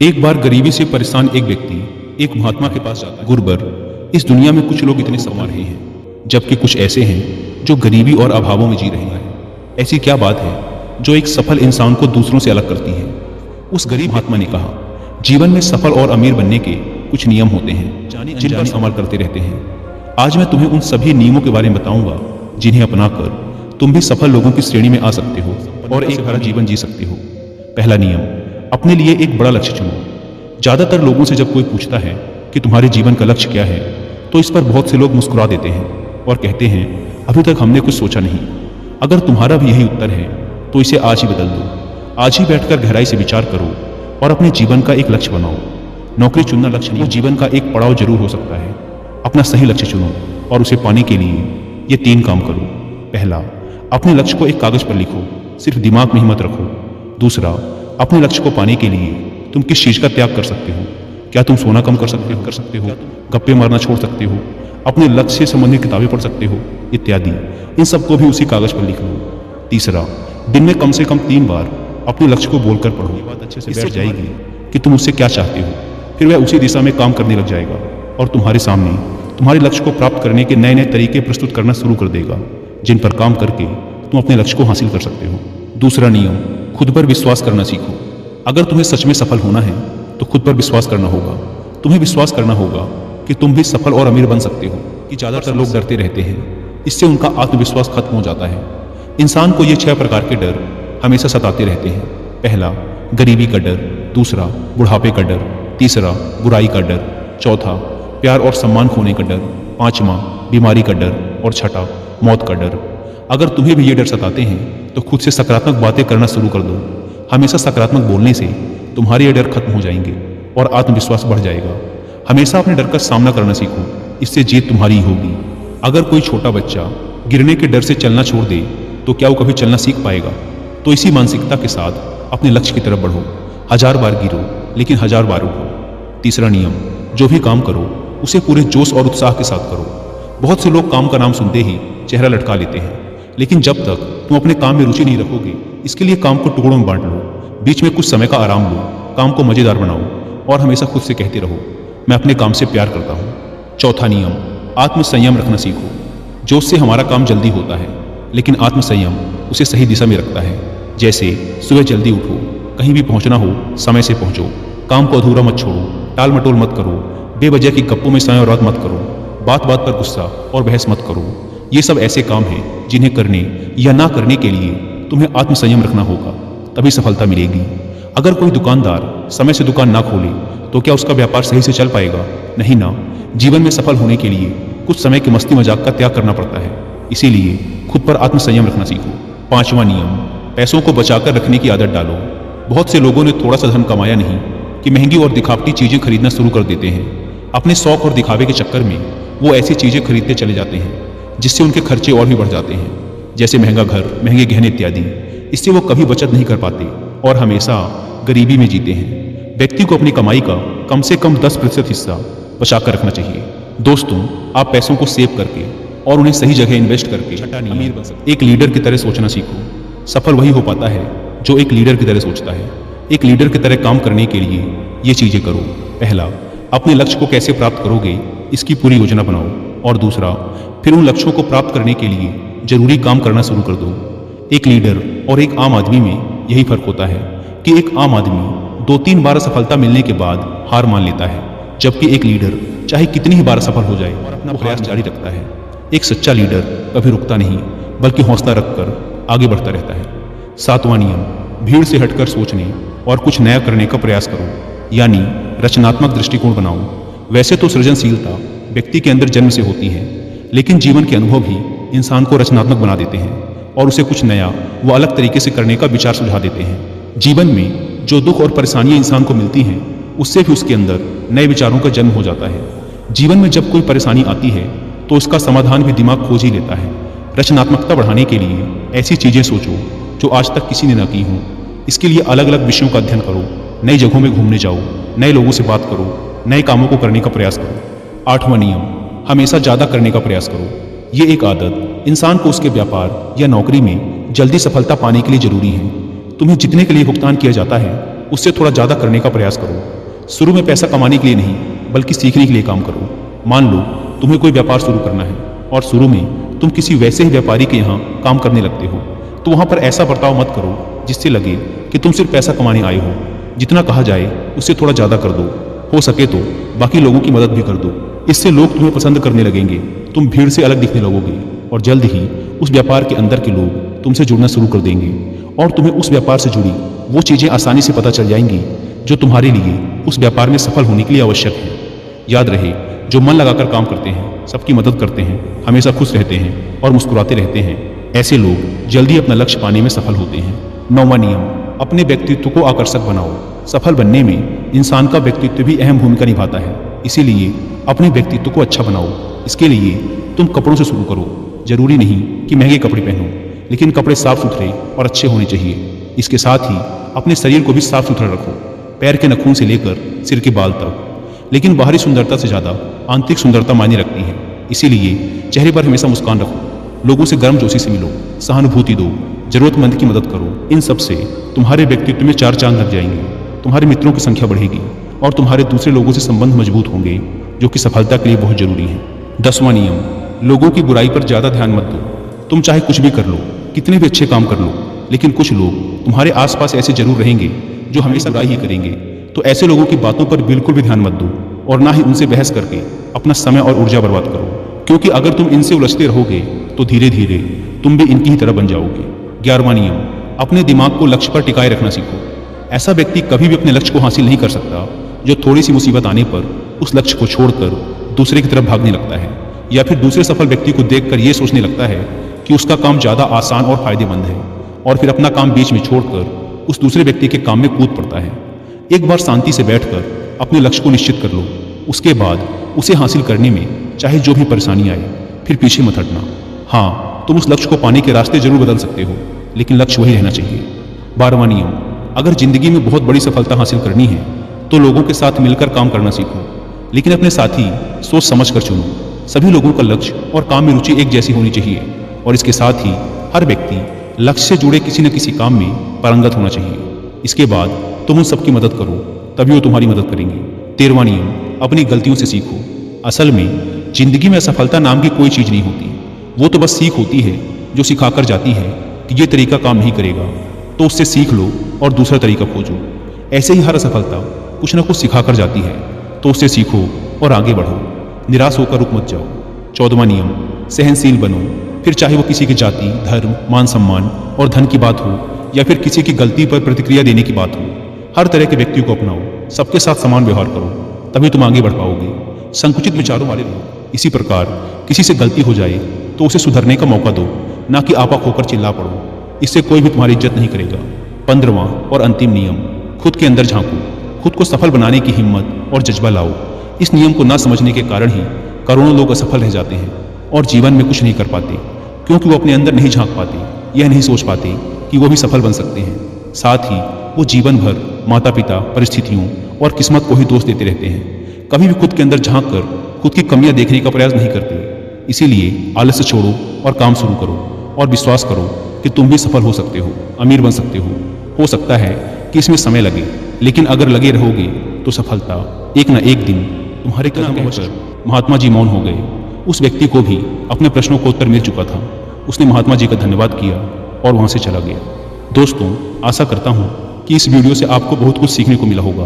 एक बार गरीबी से परेशान एक व्यक्ति एक महात्मा के पास जाता है। गुरुवर, इस दुनिया में कुछ लोग इतने कमा रहे हैं जबकि कुछ ऐसे हैं जो गरीबी और अभावों में जी रहे हैं। ऐसी क्या बात है जो एक सफल इंसान को दूसरों से अलग करती है? उस गरीब महात्मा ने कहा, जीवन में सफल और अमीर बनने के कुछ नियम होते हैं जिन पर अमल करते रहते हैं। आज मैं तुम्हें उन सभी नियमों के बारे में बताऊंगा जिन्हें अपनाकर तुम भी सफल लोगों की श्रेणी में आ सकते हो और एक भरा जीवन जी सकते हो। पहला नियम, अपने लिए एक बड़ा लक्ष्य चुनो। ज्यादातर लोगों से जब कोई पूछता है कि तुम्हारे जीवन का लक्ष्य क्या है, तो इस पर बहुत से लोग मुस्कुरा देते हैं और कहते हैं, अभी तक हमने कुछ सोचा नहीं। अगर तुम्हारा भी यही उत्तर है तो इसे आज ही बदल दो। आज ही बैठकर गहराई से विचार करो और अपने जीवन का एक लक्ष्य बनाओ। नौकरी चुनना लक्ष्य नहीं, जीवन का एक पड़ाव जरूर हो सकता है। अपना सही लक्ष्य चुनो और उसे पाने के लिए ये 3 काम करो। पहला, अपने लक्ष्य को एक कागज पर लिखो, सिर्फ दिमाग में ही मत रखो। दूसरा, अपने लक्ष्य को पाने के लिए तुम किस चीज का त्याग कर सकते हो? क्या तुम सोना कम कर सकते हो, गप्पे मारना छोड़ सकते हो, अपने लक्ष्य से संबंधित किताबें पढ़ सकते हो, इत्यादि। इन सबको भी उसी कागज पर लिख लो। तीसरा, दिन में कम से कम 3 बार अपने लक्ष्य को बोलकर पढ़ो। ये बात अच्छे से बैठ जाएगी कि तुम उससे क्या चाहते हो, फिर वह उसी दिशा में काम करने लग जाएगा और तुम्हारे सामने तुम्हारे लक्ष्य को प्राप्त करने के नए नए तरीके प्रस्तुत करना शुरू कर देगा, जिन पर काम करके तुम अपने लक्ष्य को हासिल कर सकते हो। दूसरा नियम, खुद पर विश्वास करना सीखो। अगर तुम्हें सच में सफल होना है तो खुद पर विश्वास करना होगा। तुम्हें विश्वास करना होगा कि तुम भी सफल और अमीर बन सकते हो। कि ज्यादातर लोग डरते रहते हैं, इससे उनका आत्मविश्वास खत्म हो जाता है। इंसान को ये 6 प्रकार के डर हमेशा सताते रहते हैं। पहला, गरीबी का डर। दूसरा, बुढ़ापे का डर। तीसरा, बुराई का डर। चौथा, प्यार और सम्मान खोने का डर। पांचवा, बीमारी का डर। और छठा, मौत का डर। अगर तुम्हें भी ये डर सताते हैं तो खुद से सकारात्मक बातें करना शुरू कर दो। हमेशा सकारात्मक बोलने से तुम्हारे ये डर खत्म हो जाएंगे और आत्मविश्वास बढ़ जाएगा। हमेशा अपने डर का सामना करना सीखो, इससे जीत तुम्हारी ही होगी। अगर कोई छोटा बच्चा गिरने के डर से चलना छोड़ दे तो क्या वो कभी चलना सीख पाएगा? तो इसी मानसिकता के साथ अपने लक्ष्य की तरफ बढ़ो। 1000 बार गिरो लेकिन 1000 बार उठो। तीसरा नियम, जो भी काम करो उसे पूरे जोश और उत्साह के साथ करो। बहुत से लोग काम का नाम सुनते ही चेहरा लटका लेते हैं, लेकिन जब तक तुम अपने काम में रुचि नहीं रखोगे, इसके लिए काम को टुकड़ों में बांट लो। बीच में कुछ समय का आराम लो, काम को मजेदार बनाओ और हमेशा खुद से कहते रहो, मैं अपने काम से प्यार करता हूँ। चौथा नियम, आत्मसंयम रखना सीखो। जोश से हमारा काम जल्दी होता है, लेकिन आत्मसंयम उसे सही दिशा में रखता है। जैसे सुबह जल्दी उठो, कहीं भी पहुंचना हो समय से पहुंचो, काम को अधूरा मत छोड़ो, टाल मटोल मत करो, बेवजह की गप्पों में समय और रात मत करो, बात बात पर गुस्सा और बहस मत करो। ये सब ऐसे काम हैं जिन्हें करने या ना करने के लिए तुम्हें आत्मसंयम रखना होगा, तभी सफलता मिलेगी। अगर कोई दुकानदार समय से दुकान ना खोले तो क्या उसका व्यापार सही से चल पाएगा? नहीं ना। जीवन में सफल होने के लिए कुछ समय की मस्ती मजाक का त्याग करना पड़ता है, इसीलिए खुद पर आत्मसंयम रखना सीखो। पांचवा नियम, पैसों को बचाकर रखने की आदत डालो। बहुत से लोगों ने थोड़ा सा धन कमाया नहीं कि महंगी और दिखावटी चीजें खरीदना शुरू कर देते हैं। अपने शौक और दिखावे के चक्कर में वो ऐसी चीजें खरीदते चले जाते हैं जिससे उनके खर्चे और भी बढ़ जाते हैं, जैसे महंगा घर, महंगे गहने इत्यादि। इससे वो कभी बचत नहीं कर पाते और हमेशा गरीबी में जीते हैं। व्यक्ति को अपनी कमाई का कम से कम 10% हिस्सा बचाकर रखना चाहिए। दोस्तों, आप पैसों को सेव करके और उन्हें सही जगह इन्वेस्ट करके अमीर बन सकते। एक लीडर की तरह सोचना सीखो। सफल वही हो पाता है जो एक लीडर की तरह सोचता है। एक लीडर की तरह काम करने के लिए ये चीजें करो। पहला, अपने लक्ष्य को कैसे प्राप्त करोगे इसकी पूरी योजना बनाओ। और दूसरा, फिर उन लक्ष्यों को प्राप्त करने के लिए जरूरी काम करना शुरू कर दो। एक लीडर और एक आम आदमी में यही फर्क होता है कि एक आम आदमी 2-3 बार सफलता मिलने के बाद हार मान लेता है, जबकि एक लीडर चाहे कितनी ही बार सफल हो जाए और अपना प्रयास जारी रखता है। एक सच्चा लीडर कभी रुकता नहीं, बल्कि हौसला रखकर आगे बढ़ता रहता है। 7वां नियम, भीड़ से हटकर सोचने और कुछ नया करने का प्रयास करो, यानी रचनात्मक दृष्टिकोण बनाओ। वैसे तो सृजनशीलता व्यक्ति के अंदर जन्म से होती है, लेकिन जीवन के अनुभव भी इंसान को रचनात्मक बना देते हैं और उसे कुछ नया व अलग तरीके से करने का विचार सुझा देते हैं। जीवन में जो दुख और परेशानियां इंसान को मिलती हैं, उससे भी उसके अंदर नए विचारों का जन्म हो जाता है। जीवन में जब कोई परेशानी आती है तो उसका समाधान भी दिमाग खोज ही लेता है। रचनात्मकता बढ़ाने के लिए ऐसी चीजें सोचो जो आज तक किसी ने न की हों। इसके लिए अलग अलग विषयों का अध्ययन करो, नई जगहों में घूमने जाओ, नए लोगों से बात करो, नए कामों को करने का प्रयास करो। 8वां नियम, हमेशा ज्यादा करने का प्रयास करो। ये एक आदत इंसान को उसके व्यापार या नौकरी में जल्दी सफलता पाने के लिए जरूरी है। तुम्हें जितने के लिए भुगतान किया जाता है उससे थोड़ा ज्यादा करने का प्रयास करो। शुरू में पैसा कमाने के लिए नहीं बल्कि सीखने के लिए काम करो। मान लो तुम्हें कोई व्यापार शुरू करना है और शुरू में तुम किसी वैसे ही व्यापारी के यहाँ काम करने लगते हो, तो वहाँ पर ऐसा बर्ताव मत करो जिससे लगे कि तुम सिर्फ पैसा कमाने आए हो। जितना कहा जाए उससे थोड़ा ज़्यादा कर दो, हो सके तो बाकी लोगों की मदद भी कर दो। इससे लोग तुम्हें पसंद करने लगेंगे, तुम भीड़ से अलग दिखने लगोगे और जल्द ही उस व्यापार के अंदर के लोग तुमसे जुड़ना शुरू कर देंगे और तुम्हें उस व्यापार से जुड़ी वो चीज़ें आसानी से पता चल जाएंगी जो तुम्हारे लिए उस व्यापार में सफल होने के लिए आवश्यक है। याद रहे, जो मन लगाकर काम करते हैं, सबकी मदद करते हैं, हमेशा खुश रहते हैं और मुस्कुराते रहते हैं, ऐसे लोग जल्दी अपना लक्ष्य पाने में सफल होते हैं। 9वां नियम, अपने व्यक्तित्व को आकर्षक बनाओ। सफल बनने में इंसान का व्यक्तित्व भी अहम भूमिका निभाता है, इसीलिए अपने व्यक्तित्व को अच्छा बनाओ। इसके लिए तुम कपड़ों से शुरू करो। जरूरी नहीं कि महंगे कपड़े पहनो, लेकिन कपड़े साफ सुथरे और अच्छे होने चाहिए। इसके साथ ही अपने शरीर को भी साफ सुथरा रखो, पैर के नाखून से लेकर सिर के बाल तक। लेकिन बाहरी सुंदरता से ज़्यादा आंतरिक सुंदरता मायने रखती है, इसीलिए चेहरे पर हमेशा मुस्कान रखो, लोगों से गर्मजोशी से मिलो, सहानुभूति दो, जरूरतमंद की मदद करो। इन सब से तुम्हारे व्यक्तित्व में 4 चांद लग जाएंगे, तुम्हारे मित्रों की संख्या बढ़ेगी और तुम्हारे दूसरे लोगों से संबंध मजबूत होंगे, जो कि सफलता के लिए बहुत जरूरी है। 10वां नियम, लोगों की बुराई पर ज़्यादा ध्यान मत दो। तुम चाहे कुछ भी कर लो, कितने भी अच्छे काम कर लो, लेकिन कुछ लोग तुम्हारे आसपास ऐसे जरूर रहेंगे जो हमेशा बुराई ही करेंगे। तो ऐसे लोगों की बातों पर बिल्कुल भी ध्यान मत दो और ना ही उनसे बहस करके अपना समय और ऊर्जा बर्बाद करो, क्योंकि अगर तुम इनसे उलझते रहोगे तो धीरे धीरे तुम भी इनकी ही तरह बन जाओगे। 11वां नियम, अपने दिमाग को लक्ष्य पर टिकाए रखना सीखो। ऐसा व्यक्ति कभी भी अपने लक्ष्य को हासिल नहीं कर सकता जो थोड़ी सी मुसीबत आने पर उस लक्ष्य को छोड़कर दूसरे की तरफ भागने लगता है, या फिर दूसरे सफल व्यक्ति को देखकर यह सोचने लगता है कि उसका काम ज़्यादा आसान और फायदेमंद है, और फिर अपना काम बीच में छोड़कर उस दूसरे व्यक्ति के काम में कूद पड़ता है। एक बार शांति से बैठकर अपने लक्ष्य को निश्चित कर लो, उसके बाद उसे हासिल करने में चाहे जो भी परेशानी आए फिर पीछे मत हटना। हाँ, तुम उस लक्ष्य को पाने के रास्ते जरूर बदल सकते हो, लेकिन लक्ष्य वही रहना चाहिए। 12वां नियम, अगर जिंदगी में बहुत बड़ी सफलता हासिल करनी है तो लोगों के साथ मिलकर काम करना सीखो, लेकिन अपने साथी सोच समझ कर चुनो। सभी लोगों का लक्ष्य और काम में रुचि एक जैसी होनी चाहिए, और इसके साथ ही हर व्यक्ति लक्ष्य से जुड़े किसी न किसी काम में पारंगत होना चाहिए। इसके बाद तुम उन सबकी मदद करो, तभी वो तुम्हारी मदद करेंगे। 13वां नियम, अपनी गलतियों से सीखो। असल में जिंदगी में असफलता नाम की कोई चीज़ नहीं होती, वो तो बस सीख होती है जो सिखाकर जाती है कि ये तरीका काम नहीं करेगा, तो उससे सीख लो और दूसरा तरीका खोजो। ऐसे ही हर असफलता कुछ न कुछ सिखाकर जाती है, तो उससे सीखो और आगे बढ़ो, निराश होकर रुक मत जाओ। 14वां नियम, सहनशील बनो। फिर चाहे वो किसी की जाति, धर्म, मान सम्मान और धन की बात हो, या फिर किसी की गलती पर प्रतिक्रिया देने की बात हो, हर तरह के व्यक्तियों को अपनाओ, सबके साथ समान व्यवहार करो, तभी तुम आगे बढ़ पाओगे। संकुचित विचारों वाले लोग, इसी प्रकार किसी से गलती हो जाए तो उसे सुधरने का मौका दो, ना कि आपा खोकर चिल्ला पड़ो, इससे कोई भी तुम्हारी इज्जत नहीं करेगा। 15वां और अंतिम नियम, खुद के अंदर झांको, खुद को सफल बनाने की हिम्मत और जज्बा लाओ। इस नियम को ना समझने के कारण ही करोड़ों लोग असफल रह जाते हैं और जीवन में कुछ नहीं कर पाते, क्योंकि वो अपने अंदर नहीं झांक पाते, यह नहीं सोच पाते कि वो भी सफल बन सकते हैं। साथ ही वो जीवन भर माता पिता, परिस्थितियों और किस्मत को ही दोष देते रहते हैं, कभी भी खुद के अंदर झांक कर खुद की कमियां देखने का प्रयास नहीं करते। इसीलिए आलस्य छोड़ो और काम शुरू करो, और विश्वास करो कि तुम भी सफल हो सकते हो, अमीर बन सकते हो। हो सकता है कि इसमें समय लगे, लेकिन अगर लगे रहोगे तो सफलता एक न एक दिन तुम्हारे कदम पहुंचकर। महात्मा जी मौन हो गए। उस व्यक्ति को भी अपने प्रश्नों का उत्तर मिल चुका था। उसने महात्मा जी का धन्यवाद किया और वहां से चला गया। दोस्तों, आशा करता हूं कि इस वीडियो से आपको बहुत कुछ सीखने को मिला होगा।